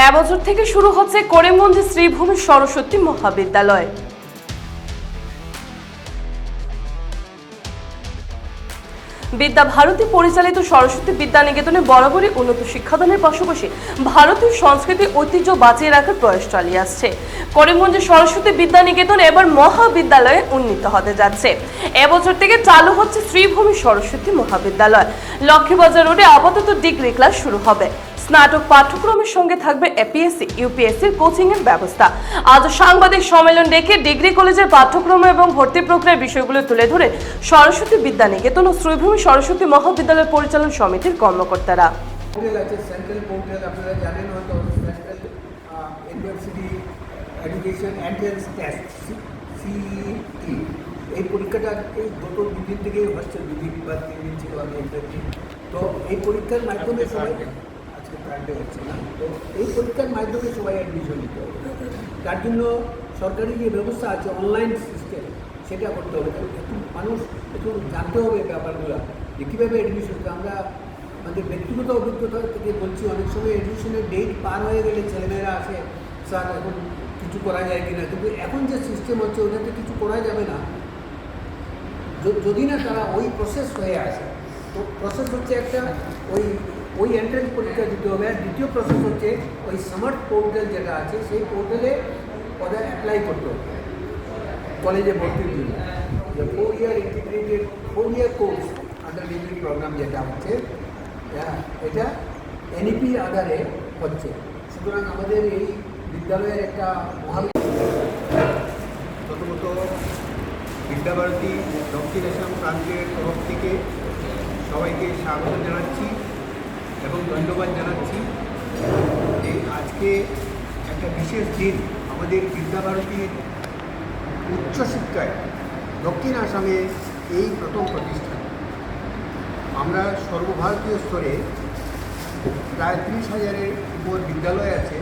এবছর থেকে শুরু হচ্ছে করিমগঞ্জের শ্রীভূমি সরস্বতী মহাবিদ্যালয়। বিদ্যা ভারতী পরিচালিত সরস্বতী বিদ্যা নিকেতনে বরাবরই উন্নত শিক্ষাদানের পাশাপাশি ভারতীয় সংস্কৃতি ঐতিহ্য বাঁচিয়ে রাখার প্রয়াস চালিয়ে আসছে। করিমগঞ্জের সরস্বতী বিদ্যা নিকেতন এবার মহাবিদ্যালয়ে উন্নীত হতে যাচ্ছে। এবছর থেকে চালু হচ্ছে শ্রীভূমি সরস্বতী মহাবিদ্যালয়। লক্ষ্মীবাজার রোডে আপাতত ডিগ্রি ক্লাস শুরু হবে। স্নাতক পাঠ্যক্রমের সঙ্গে থাকবে এপিএসসি ইউপিএসসির কোচিং এর ব্যবস্থা। আজ সাংবাদিক সম্মেলন ডেকে ডিগ্রি কলেজের পাঠ্যক্রম এবং ভর্তি প্রক্রিয়ার বিষয়গুলো তুলে ধরে সরস্বতী বিদ্যা নিকেতন ও শ্রীভূমি সরস্বতী মহাবিদ্যালয় পরিচালন সমিতির কর্মকর্তারা। সেন্ট্রাল পোর্টাল আপনারা জানেন হয়তো, central university education entrance test CET, এই পরীক্ষাটা এই গত দুদিন থেকেই হচ্ছে, দুদিন বা 3 দিন ছিল আমি এক্সাক্টলি। তো এই পরীক্ষার মাধ্যমে সবাই আজকে প্রান্তে হচ্ছে না, তো এই পরীক্ষার মাধ্যমে সবাই অ্যাডমিশন নিতে হবে। তার জন্য সরকারি যে ব্যবস্থা আছে অনলাইন সিস্টেম, সেটা করতে হবে। একটু মানুষ একটু জানতে হবে ব্যাপারগুলো যে কীভাবে অ্যাডমিশন। আমরা আমাদের ব্যক্তিগত অভিজ্ঞতা থেকে বলছি, অনেক সময় অ্যাডমিশনের ডেট পার হয়ে গেলে ছেলেমেয়েরা আসে, স্যার এখন কিছু করা যায় কিনা, কিন্তু এখন যে সিস্টেম হচ্ছে ওটাতে কিছু করা যাবে না যদি না তারা ওই প্রসেস হয়ে আসে। তো প্রসেস হচ্ছে একটা ওই এন্ট্রান্স পরীক্ষা দিতে হবে। আর দ্বিতীয় প্রসেস হচ্ছে ওই স্মার্ট পোর্টাল যেটা আছে, সেই পোর্টালে ওদের অ্যাপ্লাই করতে হবে কলেজে ভর্তির জন্য। যে 4 year integrated 4 year course under degree program যেটা হচ্ছে, এটা এনইপি আধারে হচ্ছে। সুতরাং আমাদের এই বিদ্যালয়ের একটা প্রথমত বিদ্যাভারতী দক্ষিণ আসাম প্রান্তের তরফ থেকে সবাইকে স্বাগত জানাচ্ছি এবং ধন্যবাদ জানাচ্ছি। এই আজকে একটা বিশেষ দিন আমাদের বিদ্যাভারতীর উচ্চশিক্ষায় দক্ষিণ আসামে এই প্রথম প্রতিষ্ঠান। আমরা সর্বভারতীয় স্তরে প্রায় 30,000-এর উপর বিদ্যালয় আছে,